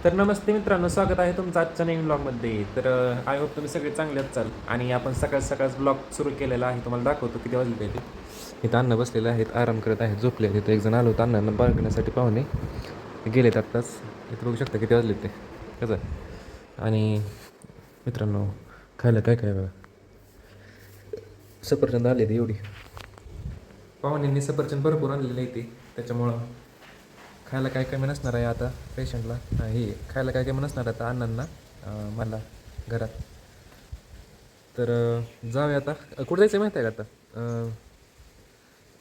तर नमस्ते मित्रांनो, स्वागत आहे तुमचं आजच्या नवीन ब्लॉगमध्ये. तर आय होप तुम्ही सगळे चांगले चाल. आणि आपण सकाळच ब्लॉग सुरू केलेला आहे. तुम्हाला दाखवतो किती वाजले ते. इथं अन्न बसलेले आहेत, आराम करत आहेत, झोपले आहेत. इथं एक जण आलो होतं अण्णांना बाळगण्यासाठी, पाहुणे गेलेत आत्ताच. इथं बघू शकता किती वाजले ते कसं. आणि मित्रांनो, खायला काय काय बघा, सफरचंद आले ते एवढी. पाहुण्यांनी सफरचंद भरपूर आणलेले आहे ते, त्याच्यामुळं खायला काय कमी नसणार आहे आता पेशंटला. हे खायला काय कमी नसणार आता अण्णांना, मला घरात. तर जाऊया आता. कुठं जायचं माहिती आहे का आता?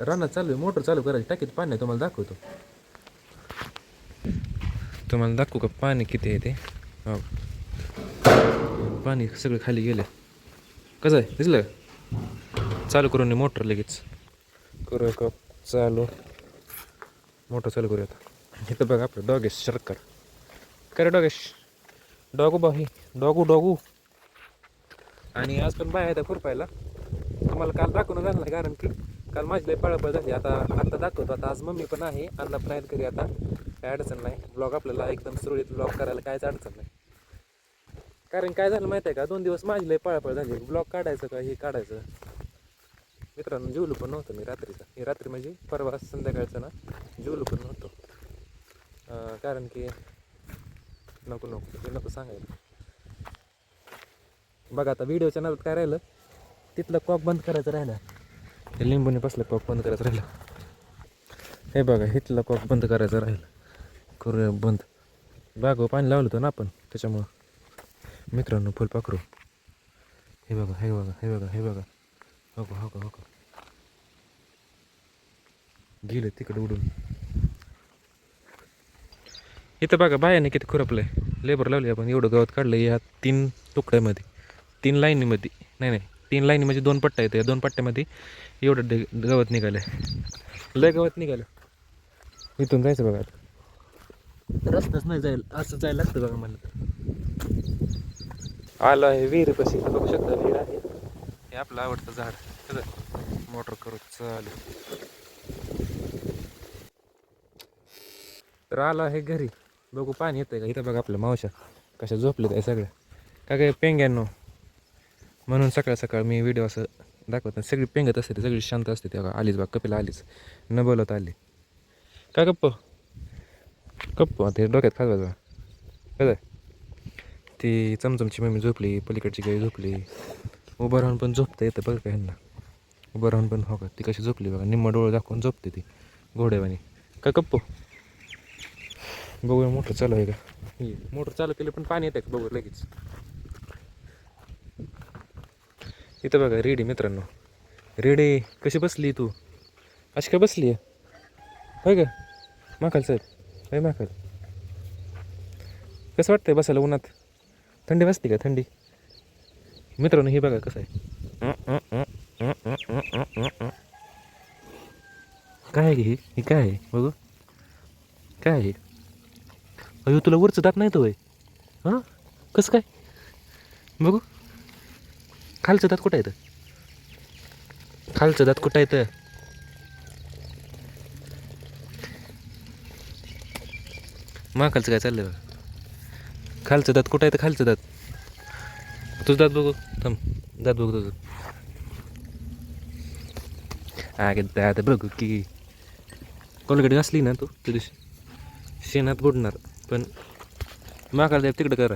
रानात चालू आहे, मोटर चालू करायची, टाकीत पाणी आहे. तुम्हाला दाखवतो, तुम्हाला दाखवू का पाणी किती आहे ते. हो, पाणी सगळं खाली गेलं. कसं आहे दिसलं? चालू करून मोटर लगेच करूया का चालू. मोटर चालू करूया आता. इथं बघा आपलं डॉगेश सरकार. काय रे डॉगेश? डॉगू बाही, डॉगू. आणि आज पण बाय आहे खुरपायला. तुम्हाला काल दाखवून झालं नाही, कारण की काल माझी लई पळापळ झाली. आता दाखवतो. आता आज मम्मी पण आहे, अण्णा पण आहेत घरी. आता काय अडचण नाही, ब्लॉग आपल्याला एकदम सुरळीत ब्लॉग करायला काहीच अडचण नाही. कारण काय झालं माहिती आहे का, 2 दिवस माझी लई पळापळ झाली. ब्लॉग काढायचं का हे काढायचं. मित्रांनो, जेवलो पण नव्हतं मी रात्रीचा. हे रात्री म्हणजे परवा संध्याकाळचं ना, जेवलो पण नव्हतो. कारण की नको सांगायला. बघा आता व्हिडिओच्या नादात काय राहिलं, तिथलं कॉक बंद करायचं राहिलं. ते लिंबूने बसलं कॉक बंद करायचं राहिलं. हे बघा, हिथलं कॉक बंद करायचं राहिलं. करूया बंद. बागो पाणी लावलं होतं ना आपण, त्याच्यामुळं. मित्रांनो, फुलपाखरू हे बघा. हो का गेलं तिकडे उडून. इथं बघा बायाने किती खुरपलंय. लेबर लावली आपण, एवढं गवत काढलं या 3 तुकड्यामध्ये, 3 लाईनीमध्ये. नाही 3 लाईनी म्हणजे 2 पट्ट्या येते. या 2 पट्ट्यामध्ये एवढं गवत निघालं. लय गवत निघालं. इथून जायचं बघा आता. रस्ताच नाही जायला, असं जायला लागतं बघा मला. आलं आहे विहीर कशी, बघू शकता विहीर आहे. हे आपलं आवडतं झाड. कसं मोटर करू चालू. तर आलं आहे घरी, बघू पाणी येतंय का. इथं बघा आपल्या मावशा कशा झोपलेत आहे सगळ्या. काय पेंग्यांनो, म्हणून सकाळ मी व्हिडिओ असं दाखवत नाही. सगळी पेंगत असते, ते सगळी शांत असते. तेव्हा आलीच बघ, कपिला आलीच, न बोलत आली. काय कप्प ते डोक्यात खात बघा. कसं ती चमचमची मम्मी झोपली, पलीकडची गाई झोपली. उभं राहून पण झोपता येतं बघा का ह्यांना. उभं राहून पण हो का, ती कशी झोपली बघा, निम्म डोळं दाखवून झोपते ती घोड्यावानी. काय कप्पो, बघूया मोटर चालू आहे का. मोटर चालू केली पण पाणी येतं का बघू लगेच. इथं बघा रेडी मित्रांनो. रेडी कशी बसली तू, अशी काय बसली आहे होय का माखाल साहेब. होय माखाल, कसं वाटतंय बसायला उन्हात? थंडी वाजते का थंडी? मित्रांनो हे बघा कसं आहे. काय आहे हे काय आहे बघू, काय आहे? अयो तुला वरचं दात नाही तो होय? हां, कसं काय बघू. खालचं दात कुठं येतं? खालचं दात कुठं येतं? खालचं काय चाललंय बघा. खालचं दात कुठं येतं? खालचं दात, तुझं दात बघू. थांब, दात बघू तुझं. गे दात बघू की. कोलगेट घासली ना तू तुझी शेणात बुडणार. पण माकाल साहेब तिकडं करा.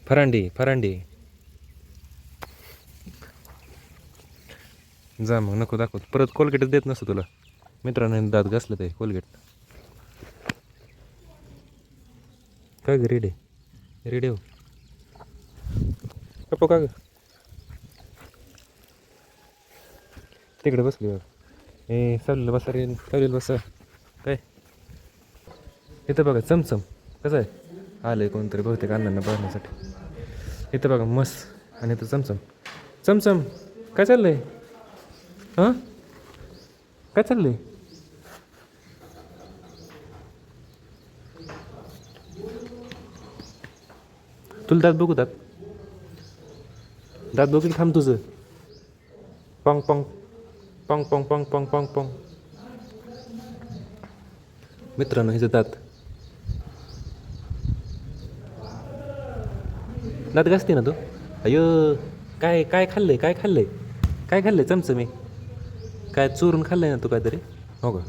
फरांडी जा मग, नको दाखवत परत. कोलगेटच देत नसतं तुला. मित्रांनो दात घासलं ते कोलगेट. काय ग रेडे हो पप्पा का ग. तिकडे बसली बघ. ए चाललं बसा रे, चालेल बसा. काय इथं बघा चमचम कसं आहे, आलं कोणतरी बहुतेक अण्णांना बघण्यासाठी. इथं बघा मस्त. आणि इथं चमचम काय चाललंय? हां, काय चाललंय? तुला दात बघू, दात बघू थांब तुझं. Pong Pong Pong Pong Pong Pong Pong Pong. मित्रांनो हिचं दात दात घासते ना तू. अयो काय काय खाल्लंय काय खाल्लंय काय खाल्लंय चमचमी काय चोरून खाल्लंय ना तू काहीतरी. हो का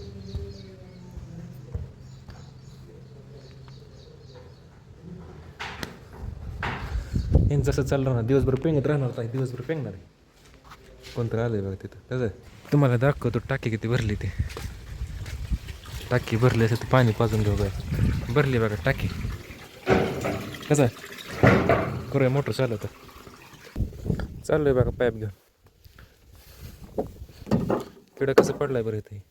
यांचं असं चाललं ना दिवसभर पेंगत राहणार नाही दिवसभर पेंगणार आहे. कोणतं आलंय बघा तिथं कसं तुम्हाला दाखवतो टाकी किती भरली ते. टाकी भरली असं ते पाणी पाजून घेऊ काय भरली बघा टाकी. कसं करूया मोटर चालवतं चालू आहे बघा पाईप घेऊन. किडा कसं पडलाय बरं इथे.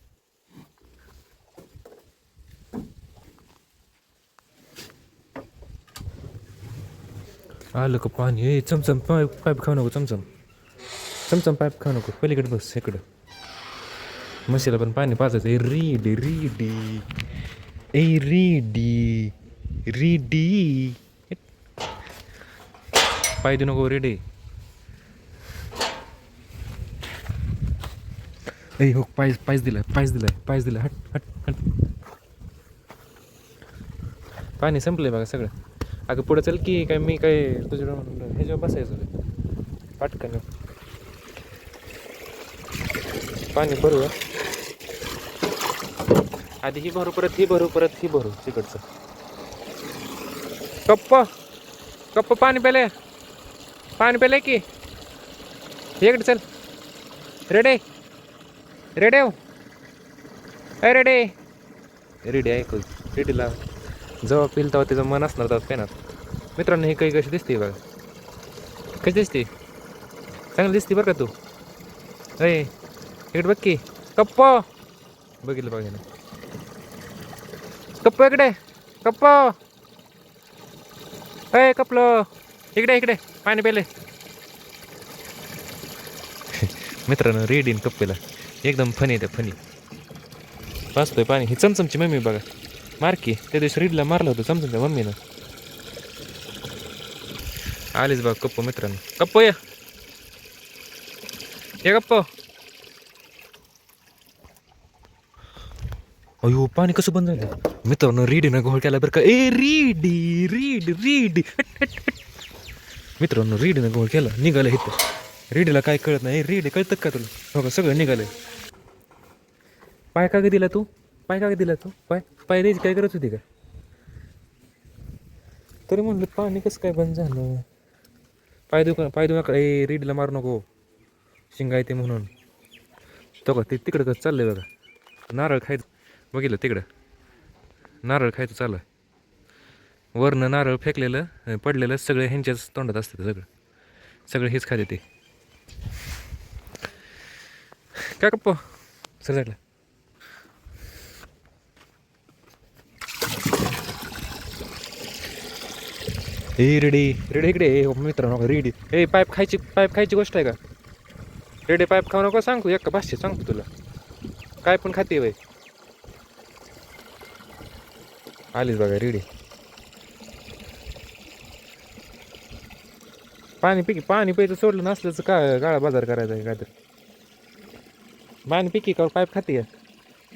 आलं का पाणी ए चमचम पाईप खाऊ नको चमचम चमचम पाईप खाऊ नको पलीकडे बस इकडं. म्हशीला पण पाणी पाजायचं ए रीडी रीडी ए रीडी रीडी पाय देऊ नको रेडी. ए हो पायस दिलाय हट हट हट. पाणी संपलंय बघा सगळं. अगं पुढं चल की काय मी काय तुझ्या हे जेव्हा बसायचं पटकन पाणी भरू आधी ही भरू परत ही भरू तिकडचं. कप्प पाणी पेले की इकडे चल रेडे रेडे रेडे रेडी ऐकू रेडी लाव. जेव्हा पिल तेव्हा त्याचं मन असणार तेव्हा पेणार. मित्रांनो हे काही कशी दिसते बघा कशी दिसते चांगली दिसते बरं का तू. अय इकडे बघ की कप्प बघितलं बघा ना कप्प इकडे कप्प अय कपलं इकडे पाणी पेले. मित्रांनो रेडीन कप्पेला एकदम फनी येतं फनी पाचतोय पाणी. ही चमचमची मम्मी बघा मारकी त्या दिवशी रीडला मारलं होतं चमचमच्या मम्मीनं. आलीच बघा कप्प मित्रांनो कप्प ये कप्प. अयो पाणी कसं बंद झालं मित्रांनो रीडीनं घोळ केला बरं का. ए रीडी मित्रांनो रीडीनं घोळ केला निघालं इथं. रीडीला काय कळत नाही रीडी कळतं का तुला. हो का सगळं निघालंय. पाय का ग दिला तू पाय पाय द्यायची काय करत होती का. तरी म्हणलं पाणी कसं काय बंद झालं. पाय देऊ नका ए रीडला मारू नको शिंगा येते म्हणून. तो का ते तिकडं कसं चाललंय बघा. नारळ खायचं बघितलं तिकडं नारळ खायचं चालू आहे. वरनं नारळ फेकलेलं पडलेलं सगळं ह्यांच्याच तोंडात असतं सगळं हेच खाते ते. काय कप्प सर जायला ए रेडी इकडे ए मित्रांनो रेडी ए पाईप खायची गोष्ट आहे का. रेडी पाईप खाऊ नको सांगतो एक भाषेत सांगतो तुला काय पण खाते बाई. आलीच बघा रेडी पाणी प्यायचं सोडलं नसल्याचं का गाळा बाजार करायचा आहे काय तर. पाणी पिकी का पाईप खाते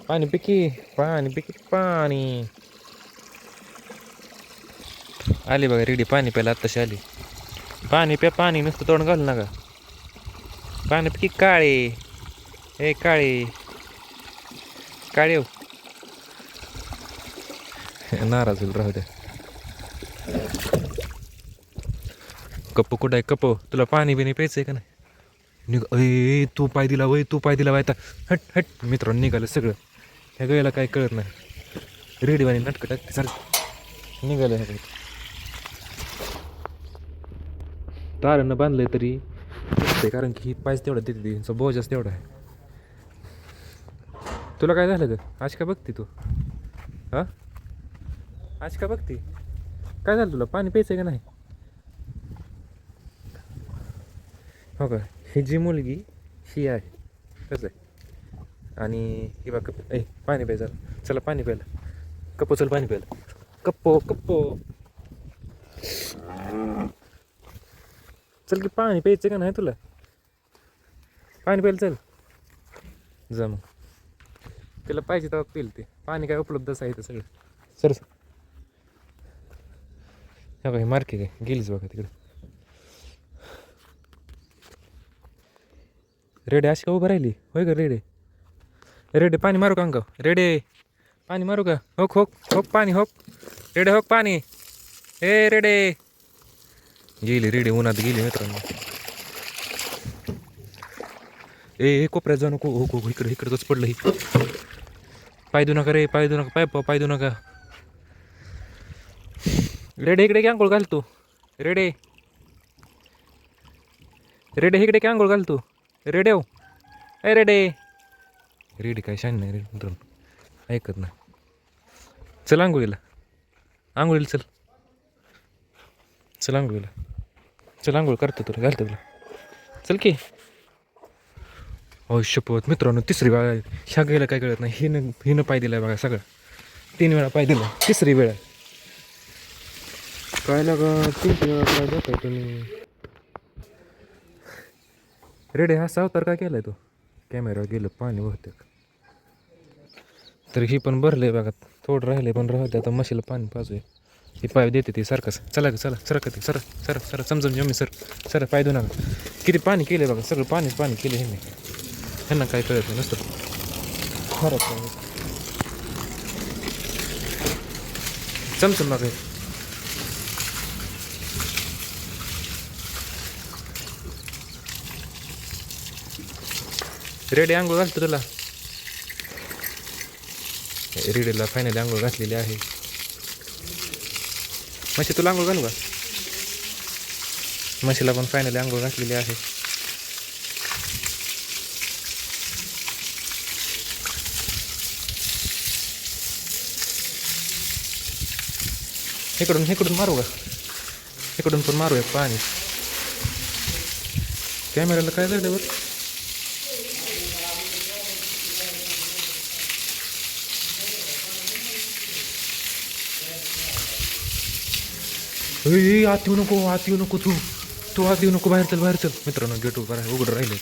पाणी पिकी पाणी आली बघा रेडी पाणी प्यायला आत्ताशी आली. पाणी प्या पाणी नुसतं तोंड घालू नका. पाणी पिकी काळे ए काळे हो नाराज होईल राहू द्या. कप्प कुठं आहे कप्प तुला पाणी बिणी प्यायचंय का नाही. निघ ए तू पाय दिला वायता हट हट. मित्रांनो निघालं सगळं. ह्या गळ्याला काय कळत नाही रेडीवाणी नाटकं टाकते सर निघालं ह्या गळ्यात. तारानं बांधलंय तरी कारण की ही पायच तेवढा देते तिचा बोजाच तेवढा आहे. तुला काय झालं ग आज का बघते तू हां आज का बघते काय झालं तुला पाणी प्यायचंय का नाही. हो का ही जी मुलगी ही आहे कसं आहे आणि ही बा ए पाणी प्यायचं चला पाणी प्यायला कप्पो चल पाणी प्यायला कप्पो चल की पाणी प्यायचं का नाही तुला पाणी प्यायला चल जा मग त्याला पाहिजे तेव्हा पिल ते पाणी काय उपलब्धच आहे ते सगळं. सर ह्या काही मार्के काय गेलीच बघा तिकडे. रेडे अशी का उभं राहिली होय का रेडे? रेडे पाणी मारू का अंगाव? रेडे पाणी मारू का? होक होक होक पाणी होक. रेडे होक पाणी. ए रेडे गेली रेडे उन्हात गेली मित्रांनो. ए कोपऱ्यात जाऊ नको. हो हो इकडे इकडंच पडलं ही. पाय देऊ नका रे पाय देऊ नका पाय देऊ नका. रेडे इकडे काय आंघोळ घाल तू. रेडे रेडे इकडे काय आंघोळ घाल तू. रेडे हो ए रेडे. रेडे काय शान नाही रे मित्रांनो ऐकत नाही. चल आंघोळीला आंघोळीला चल. चल आंघोळीला चल आंघोळ करतो तुला घालतो तुला चल की. हो शपथ मित्रांनो तिसरी वेळा ह्या गेला काय कळत नाही. हिनं पाय दिलाय बघा सगळं 3 वेळा पाय दिला. तिसरी वेळा काय लागा 3 वेळा पाय जाताय तुम्ही. रेडे हा सावतार काय केलाय तो. कॅमेरा गेलं पाणी बहुतेक. तर ही पण भरले बघा थोडं राहिले पण राहते आता म्हशीला पाणी पाजूया. ही पाय देते ती सारखंच. चला चला सर ते सर सर सर समजून जमी सर सर पाय देऊ नका. किती पाणी केलं बघा सगळं पाणीच पाणी केलं हे नाही. ह्यांना काय कळत नाही नसतं खरंच चमचम बघा. रेडी आंघोळ घालतो तुला. रेडीला फायनली आंघोळ घातलेली आहे. म्हशी तुला आंघोळ घालू का. म्हशीला पण फायनली आंघोळ घातलेली आहे. इकडून मारू का. इकडून पण मारूया पाणी. कॅमेऱ्याला काय झालं बरं. आत येऊ नको तू आत येऊ नको. बाहेर चल मित्रांनो गेट उघडं राहिले.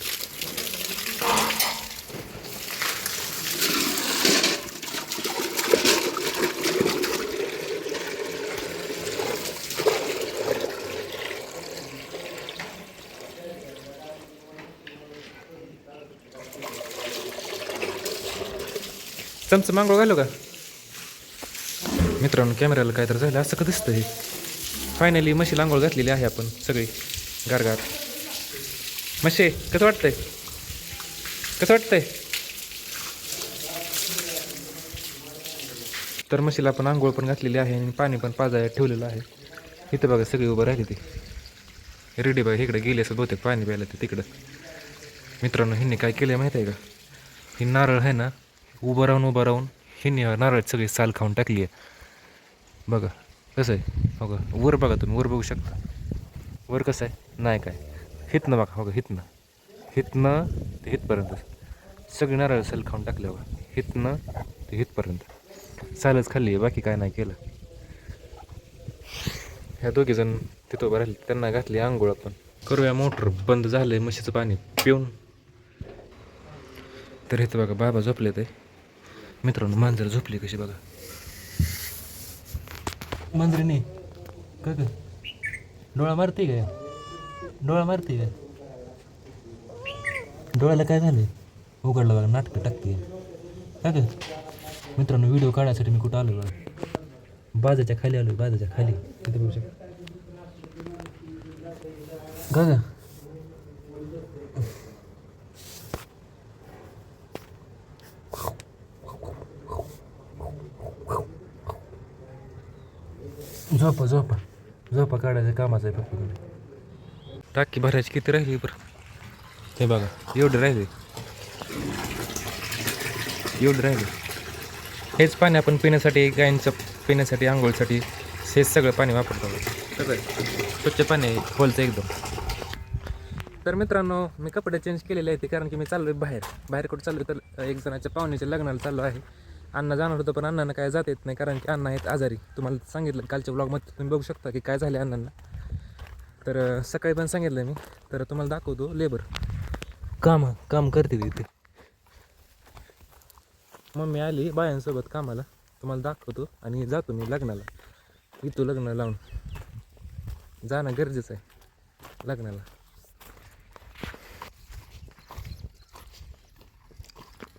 चमचं मांगोळ घालू का मित्रांनो. कॅमेऱ्याला काय तर झालं असं का दिसतं हे. फायनली म्हशीला आंघोळ घातलेली आहे आपण सगळी गारगार. म्हशे कसं वाटतंय तर म्हशीला आपण आंघोळ पण घातलेली आहे आणि पाणी पण पाजायला ठेवलेलं आहे. इथं बघा सगळी उभं राहिली ती. रेडी बघा इकडे गेली असं बहुतेक पाणी प्यायला ते तिकडं. मित्रांनो ह्यांनी काय केलं माहिती आहे का. ही नारळ आहे ना उभं राहून ह्यांनी नारळाची सगळी साल खाऊन टाकली आहे बघा. कसं आहे हो का. वर बघा तुम्ही वर बघू शकता. वर कसं आहे नाही काय हितनं बघा हो का. हितनं ते हितपर्यंत सगळी नारळ साल खाऊन टाकल्या बघा. हितनं ते हितपर्यंत सालच खाल्ली आहे बाकी काय नाही केलं. ह्या दोघीजण तिथं उभं राहिले त्यांना घातली आंघोळ. आपण करूया मोटर बंद झालं आहे म्हशीचं पाणी पिऊन. तर इथं बघा बाबा झोपले ते मित्रांनो. मांजर झोपली कशी बघा. मांजरीने का ग डोळा मारते काय. डोळ्याला काय झालं उघडलं बघा. नाटकं टाकते का ग मित्रांनो. व्हिडिओ काढायसाठी मी कुठं आलो बघा. बाजाच्या खाली आलो. बाजाच्या खाली तिथे बघू शकता का ग. झोपा काढायचं कामाचं आहे फक्त. टाकी भरायची किती राहिली बरं ते बघा. एवढं राहिले हेच पाणी आपण पिण्यासाठी गायींचं पिण्यासाठी आंघोळीसाठी हेच सगळं पाणी वापरतो. सगळं स्वच्छ पाणी आहे खोलचं एकदम. तर मित्रांनो मी कपडे चेंज केलेले आहेत कारण की मी चाललो आहे बाहेर कुठं चाललो तर एक जणाच्या पाहुण्याच्या लग्नाला चाललो आहे. अण्णा जाणार होतं पण अण्णांना काय जाता येत नाही कारण की अण्णा आहेत आजारी. तुम्हाला सांगितलं कालच्या ब्लॉगमध्ये तुम्ही बघू शकता की काय झाले अण्णांना. तर सकाळी पण सांगितलं मी. तर तुम्हाला दाखवतो लेबर काम करते तिथे. मम्मी आली बायांसोबत कामाला, तुम्हाला दाखवतो आणि जातो मी लग्नाला. इथं लग्न लावून जाणं गरजेचं आहे लग्नाला.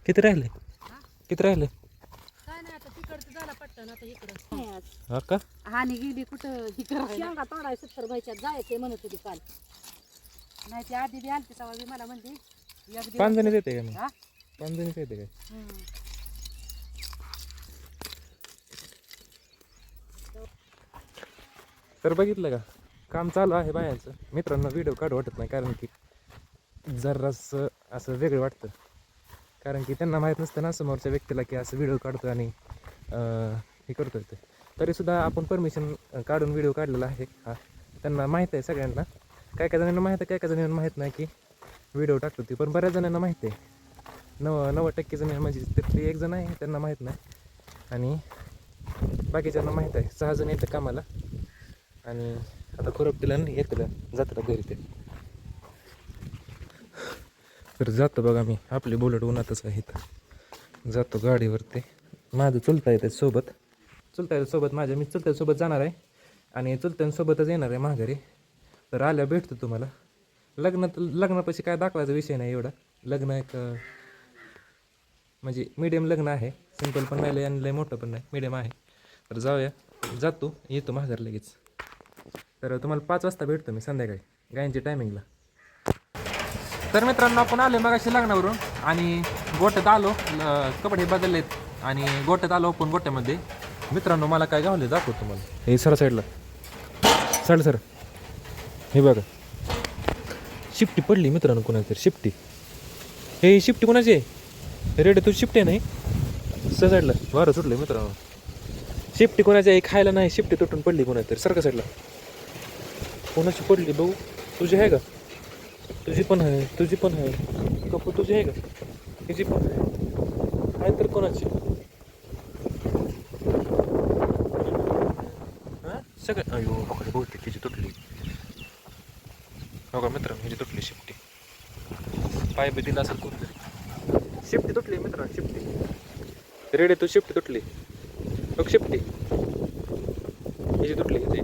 किती राहिले? किती राहिले? काय नाही आता तिकडचं झाला पट्टन आता इकडं. हा का? हानी गेली कुठं ही शेंगा तोडाय 70 व्हायच्यात जायचे म्हणत होती काल. नाही ती आधी बी आलती तेव्हा बी मला म्हणली एक दिवस 5 जणी देते का मग? हा? 5 जणी देते काय? हम्म. तर बघितलं का, काम चालू आहे बायांचं. मित्रांनो व्हिडिओ काढू वाटत नाही, कारण की जरासं असं वेगळं वाटतं. कारण की त्यांना माहीत नसतं ना समोरच्या व्यक्तीला की असं व्हिडिओ काढतो आणि हे करतो ते. तरीसुद्धा आपण परमिशन काढून व्हिडिओ काढलेला आहे. हा, त्यांना माहीत आहे सगळ्यांना. काय काय जणांना माहीत आहे, काय काय जणांना माहीत नाही की व्हिडिओ टाकतो ती. पण बऱ्याच जणांना माहिती आहे. 90% जण म्हणजे तिथली 1 जण आहे त्यांना माहीत नाही, आणि बाकीच्यांना माहीत आहे. 6 जण येतं कामाला, आणि आता खुरपतीला येतं जातं घरी ते. तर जातो बघा मी, आपली बुलेट उन्हातच आहे इथं. जातो गाडीवरती. माझं चुलता येते सोबत, माझ्या. मी चुलत्यासोबत जाणार आहे आणि चुलत्यांसोबतच येणार आहे माघारी. तर आल्या भेटतो तुम्हाला. लग्नापाशी काय दाखवायचा विषय नाही एवढा. लग्न एक म्हणजे मीडियम लग्न आहे. सिंपल पण नाही आणि लय मोठं पण नाही, मीडियम आहे. तर जातो येतो माघारी लगेच. तर तुम्हाला 5 वाजता भेटतो मी संध्याकाळी गायींच्या टायमिंगला. तर मित्रांनो आपण आलो मग अशी लग्नावरून आणि गोट्यात आलो. कपडे बदललेत आणि गोट्यात आलो आपण. गोट्यामध्ये मित्रांनो मला काय गावले दाखवतो तुम्हाला. हे साईडला सर हे बघा, शिफ्टी पडली मित्रांनो कोणाची तरी. शिफ्टी, हे शिफ्टी कोणाची आहे? रेड तू शिफ्टी आहे नाही साईडला वारं सुटलं मित्रांनो. शिफ्टी कोणाची आहे खायला नाही. शिफ्टी तुटून पडली कोणाची तरी. सारखं साईडला कोणाची पडली भाऊ? तुझी आहे का? तुझी पण आहे, तुझी पण आहे. कपू तुझी आहे का? तिची पण आहे तर कोणाची? सगळं अयो बघा, बहुतेक तिची तुटली. बघा मित्रांनो हिची तुटली शिफ्टी. पाय बी दिला असेल कोणतरी. शिफ्टी तुटली मित्रांनो, शिफ्टी. रेडे तू शिफ्टी तुटली बघ. शिफ्टी हिची तुटली. हिची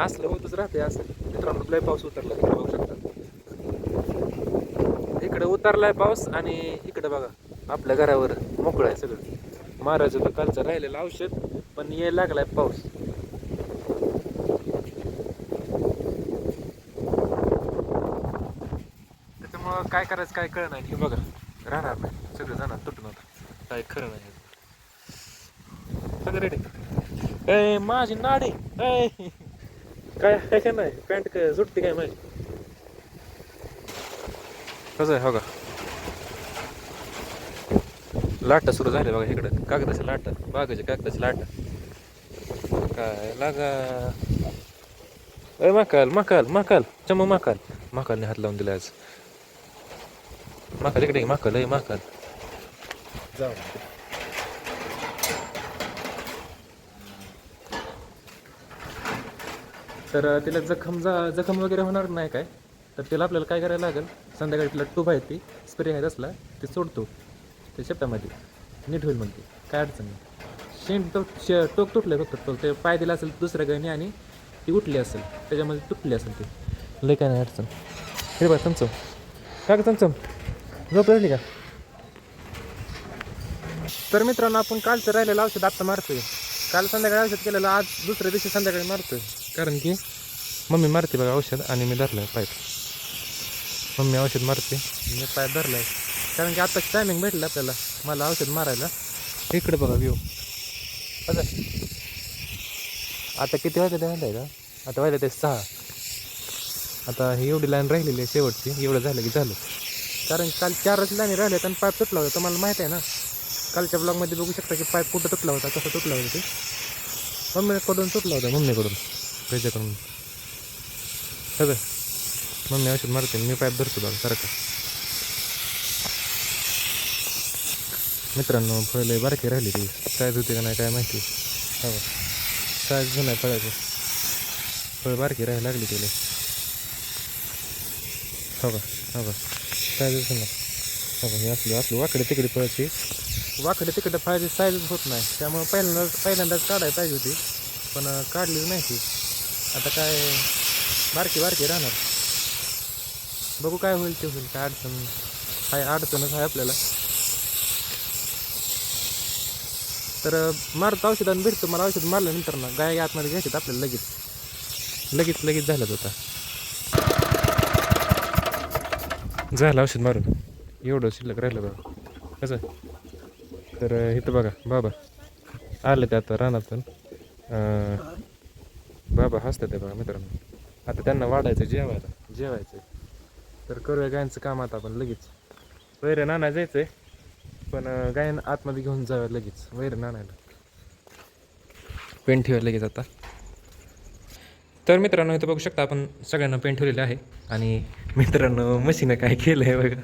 असलं होतच राहते असं मित्रांनो. लय पाऊस उतरला इकडे बघू शकता. इकडे उतरलाय पाऊस आणि इकडे बघा आपल्या घरावर मोकळं आहे सगळं. मारायचं तर कालचं राहिलेलं औषध, पण यायला लागलाय पाऊस. त्याच्यामुळं काय करायचं काय कळलं नाही. हे बघा राहणार नाही, सगळं जाणार तुटून. आता काय खरं नाही सगळं रेडी. ए माझी नाडी काय काय काय नाही. पॅन्ट काय सुटते काय माझी. कसं आहे हो का, लाटा सुरू झाले बघा इकडं. कागदाच्या लाटा, बागाच्या कागदाच्या लाटा. काय लागा मकाल चमू मकालने हात लावून दिला आज. मकाल इकडे मकाल जाऊ. तर तिला जखम वगैरे होणार नाही काय. तर तिला आपल्याला काय करायला लागेल, संध्याकाळी तिला टूब आहे ती स्प्रे आहे असला ते सोडतो ते शेपटामध्ये, नीट होईल म्हणते. काय अडचण नाही. टोक तुटलं फक्त ते पाय दिला असेल दुसऱ्या गायने आणि ती उठली असेल त्याच्यामध्ये तुटली असेल ती. लय काय नाही अडचण. हे बघा चमचम का चमचम झोप राहिली का? तर मित्रांनो आपण कालचं राहिलेलं औषध आत्ता मारतोय. काल संध्याकाळी औषध केलेलं आज दुसऱ्या दिवशी संध्याकाळी मारतोय. कारण की मम्मी मारते बघा औषध आणि मी धरलं आहे पाईप. मम्मी औषध मारते मी पाईप धरलं आहे. कारण की आत्ताच टायमिंग भेटलं आपल्याला मला औषध मारायला. इकडे बघा व्ह्यू. आता किती वाजले ते माहिती आहे का? आता वाजले ते 6. आता ही एवढी लाईन राहिलेली आहे शेवटची. एवढं झालं की झालं. कारण काल 4च लाईनी राहिल्या आणि पाईप तुटला होता. तुम्हाला माहीत आहे ना, कालच्या ब्लॉगमध्ये बघू शकता की पाईप कुठं तुटला होता, कसं तुटला होता ते. मम्मीकडून तुटला होता, मम्मीकडून त्याच्याकडून सगळं. मम्मी औषध मारते मी पाईप धरतो बघा सारखं. मित्रांनो फळं बारकी राहिली ती. साईज होते का नाही काय माहिती. हो साईज नाही फळाचं. फळ बारकी राहायला लागली तिला. हो का साईजच ना. हे असलं असलं वाकडे तिकडे पळायची वाकडे तिकडे फायदे साईजच होत नाही त्यामुळे पहिल्यांदाच काढायला पाहिजे होती पण काढलीच नाही ती आता काय बारकी राहणार बघू काय होईल ते होईल काय अडचणच आहे आपल्याला तर मारत औषधानं भेटतो मला औषध मारल्यानंतर ना गाय आतमध्ये घ्यायच्यात आपल्याला लगेच झालं होता झालं औषध मारून एवढं शिल्लक राहिलं बघा कसं तर इथं बघा बाबा आले ते आता रानातून बाबा हसतात ते बघा मित्रांनो आता त्यांना वाढायचं जेवायचं तर करूया गायांचं काम आता आपण लगेच वैरण आणायला जायचं आहे पण गायन आतमध्ये घेऊन जाऊया लगेच वैरण आणायला पेन ठेवायला लगेच आता तर मित्रांनो इथं बघू शकता आपण सगळ्यांना पेन ठेवलेलं आहे आणि मित्रांनो मशीनं काय केलं आहे बघा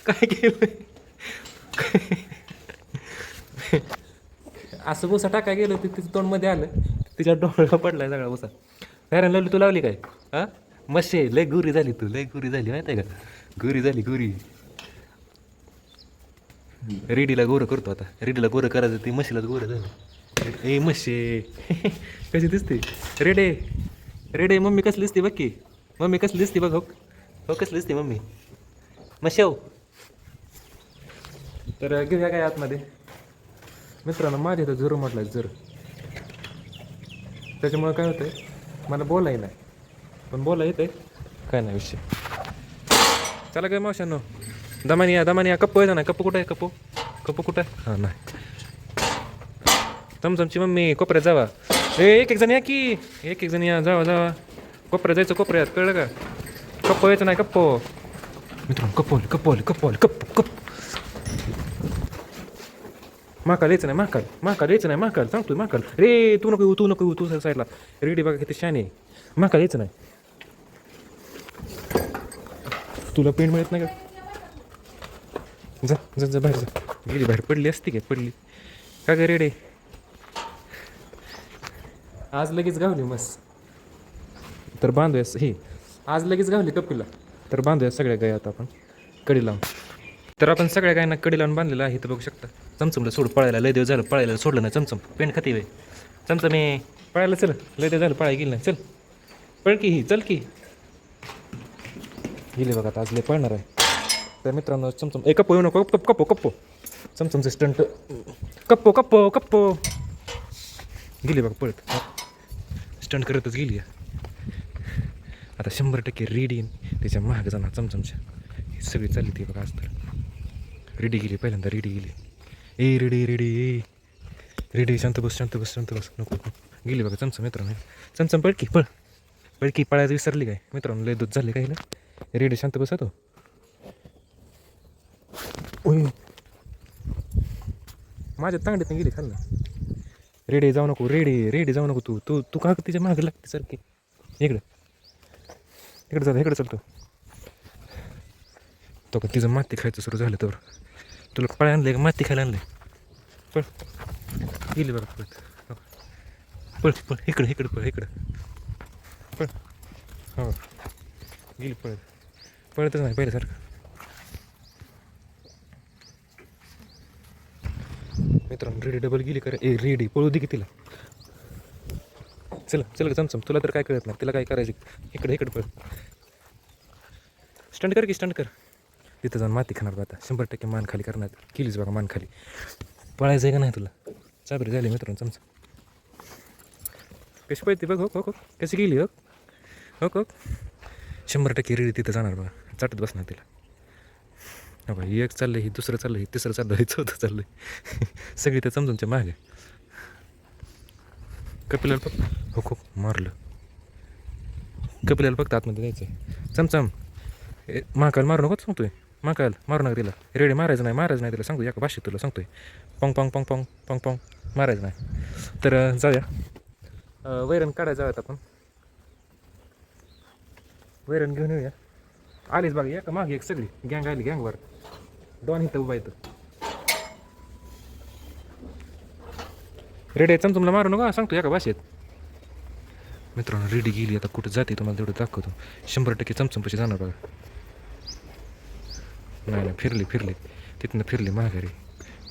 काय केलं असं भुसा टाकाय गेलं ते तिचं तोंडमध्ये आलं तिच्या डोळ्याला पडलाय सगळा भुसा फॅरन लावली तू लावली काय हां मशी लय गुरी झाली माहिती आहे का गुरी झाली रेडीला गोरं करतो आता रेडीला गोरं करायचं ती म्हशीलाच गोरं झालं ए म्हशी कशी दिसते रेडे मम्मी कसली दिसते बघ की मम्मी कसली दिसते बघ हो कसली दिसते मम्मी म्हशी तर घेऊया काय आतमध्ये मित्रांनो माझ्या इथं जरूर म्हटलं जर त्याच्यामुळं काय होतंय मला बोलाय नाही पण बोला येतंय काय नाही विषय चला काय मावशांनो दमानिया कप्पू येतं ना कप्पू कुठं आहे कप्पू कुठं आहे हां नाही चमचमची मम्मी कोपऱ्यात जावा एक जण या की एक जण या जावा कोपऱ्यात जायचं कोपऱ्यात कळलं का कप्पू यायचं नाही कप्पू मित्रांनो कप्पू महाकाल यायचं नाही महाकाल सांगतोय महाकाल रे तू नको तू साईडला रेडी बघा किती शाने महाकाल यायचं नाही तुला पेंट मिळत नाही का जा बाहेर जा गेली बाहेर पडली असती काय पडली का ग रेडे आज लगेच गावली मस्त तर बांधूया हे आज लगेच गावली कपिला तर बांधूया सगळ्या गाय आता आपण कडी लावून तर आपण सगळ्या गायांना कडी लावून बांधलेलं आहे तर बघू शकता चमचमला सोड पळायला लय दिवस झालं पळायला सोडलं नाही चमचम पेंट खाती वे चमचम मी पळायला चल लय दिवस झालं पळायला गेली नाही चल पळ की ही चल की गेली बघा आता आज लय पळणार आहे तर मित्रांनो चमचम ए कप्पो येऊ नको कप्पो चमचमचं स्टंट कप्पो गेली बघा पळत स्टंट करतच गेली आता 100% रेडी त्याच्या महाग जाणार चमचमच्या ही सगळी चालली ती बघा आज तर रेडी गेली पहिल्यांदा रेडी गेली ए रेडी शांत बस नको गेली बघा चमचम मित्रांनो चमचम पळकी पळायचं विसरली काय मित्रांनो लय दूध झाले काय हिला रेडी शांत बसा तो माझ्या तांगडीत गेली खाल्लं रेडी जाऊ नको तू का तिच्या मागे लागते सारखी इकडे चालतो तो का तिचं माती खायचं सुरू झालं तर तुला पळ आणलंय का माती खायला आणलंय पळ गेली बघा पळ इकडं पळ हो गेली पळतच नाही पहिल्यासारखं मित्रांनो रेडी डबल गेली का रेडी पळू दे की तिला चल चमचम तुला तर काय कळत नाही तिला काय करायचं इकडे पळ स्टंट कर तिथं जाऊन माती खाणार बघा आता 100% मान खाली करणार केलीच बघा मान खाली पळायचं आहे का नाही तुला चाबरी झाली मित्रांनो चमचम कशी पळते बघ हो कशी गेली हो 100% रेडी तिथं जाणार बघा चाटत बसणार तिला हा भाई एक चाललंय ही दुसरं चाललं ही तिसरं चाललं ही चौथं चाललंय सगळी त्या चमचमच्या मागे कपिलाला फक्त हो मारलं कपिलाला फक्त आतमध्ये जायचं चमचम महाकाल मारू नको सांगतोय महाकाल मारू नका तिला रेडी मारायचं नाही तिला सांगतो एका भाषेत तुला सांगतोय पॉंग मारायचं नाही तर जाऊया वैरण काढायला जाऊयात आपण वैरण घेऊन येऊया आलीच बघा एका मागे एक सगळी गँग आली गँगवर डॉन इथं उभा येतं रेडी चमचमला मारू नका सांगतो एका भाषेत मित्रांनो रेडी गेली, आता कुठं जाते तुम्हाला तेवढं दाखवतो. 100% चमचमपाशी जाणार बघा. नाही फिरली तिथनं फिरली महागारी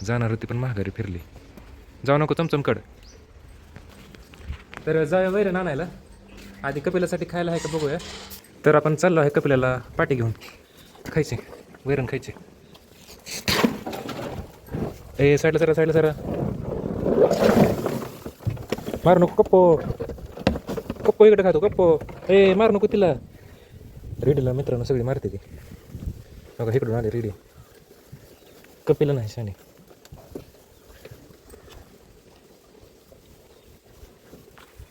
जाणार होती, पण महागारी फिरली. जाऊ नको चमचमकड. तर जाऊया वैरण आणायला. आधी कपिलासाठी खायला आहे का बघूया. तर आपण चाललो आहे कपिलाला पाटी घेऊन खायचे, वैरण खायचे. ए साईडला सरा मारू नको कप्पो इकडे खातो कप्पो. ए मारू नको तिला. रेडीला मित्रांनो सगळी मारते ती बघा. इकडून आले रेडी. कपिला नाही शाने.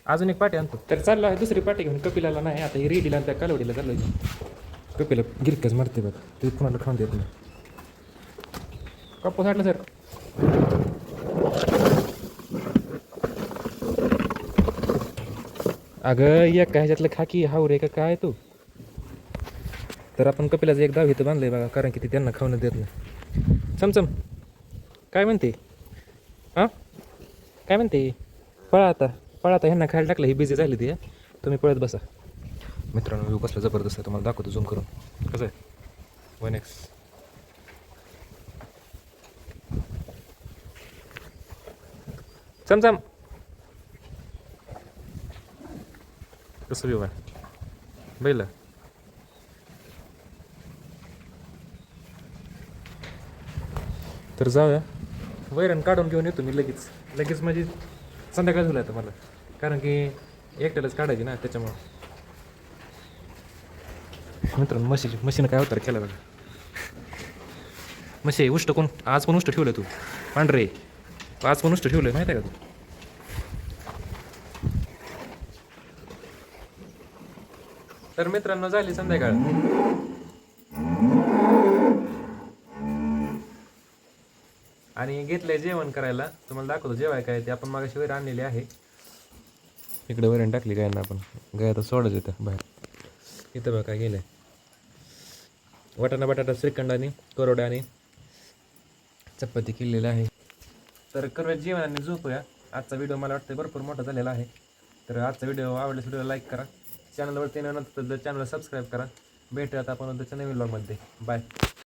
अजून एक पाटी आणतो. तर चाललो आहे दुसरी पाटी घेऊन कपिलाला नाही. आता ही रेडीला त्या कालवडीला चाललो आहे. कपिला गिरकच मारते बघा. ते कुणाला खाऊन देत नाही. कप्पो साठलं सर. अगं एक ह्याच्यातलं खाकी हावर आहे का काय तू. तर आपण कपिलाचं एक दाव इथं बांधलंय बघा, कारण की ते त्यांना खाऊन देत नाही. चमचम काय म्हणते हां, काय म्हणते. पळा आता ह्यांना खायला टाकलं. ही बिझी झाली ती. तुम्ही पळत बसा. मित्रांनो व्ह्यू कसला जबरदस्त आहे तुम्हाला दाखवतो झूम करून. कसं आहे 1x. चमचम कसं व्ह्यू आहे बैला. तर जाऊया वैरण काढून घेऊन येतो मी लगेच म्हणजे संध्याकाळ झालं आहे मला, कारण की एकट्यालाच काढायची ना त्याच्यामुळं. मित्रांनो म्हशीनं काय अवतार केला बघा. म्हशी उष्ट कोण आज कोण उष्ट ठेवलं तू पांढरे. आज कोण उष्ट ठेवलं माहिती आहे का तू. तर मित्रांनो झाली संध्याकाळ. आणि घेतलंय जेवण करायला. तुम्हाला दाखवतो जेवाय काय ते. आपण मागाशी वैरण आणलेली आहे. इकडे वैरण टाकली गायना आपण. गाय आता सोडच येतं बाहेर. इथं बघा काय गेलंय. वाटाणा बटाटा श्रीखंड आणि करोडा आणि चपाती केलेली आहे. तर करूया जेवण आणि झोपूया. आजचा व्हिडिओ मला वाटतं भरपूर मोठा झालेला आहे. तर आजचा व्हिडिओ आवडल्यास व्हिडिओला लाईक करा. चॅनलवरती नंतर चॅनलला सबस्क्राईब करा. भेटूयात आपण नंतरच्या नवीन व्लॉगमध्ये. बाय.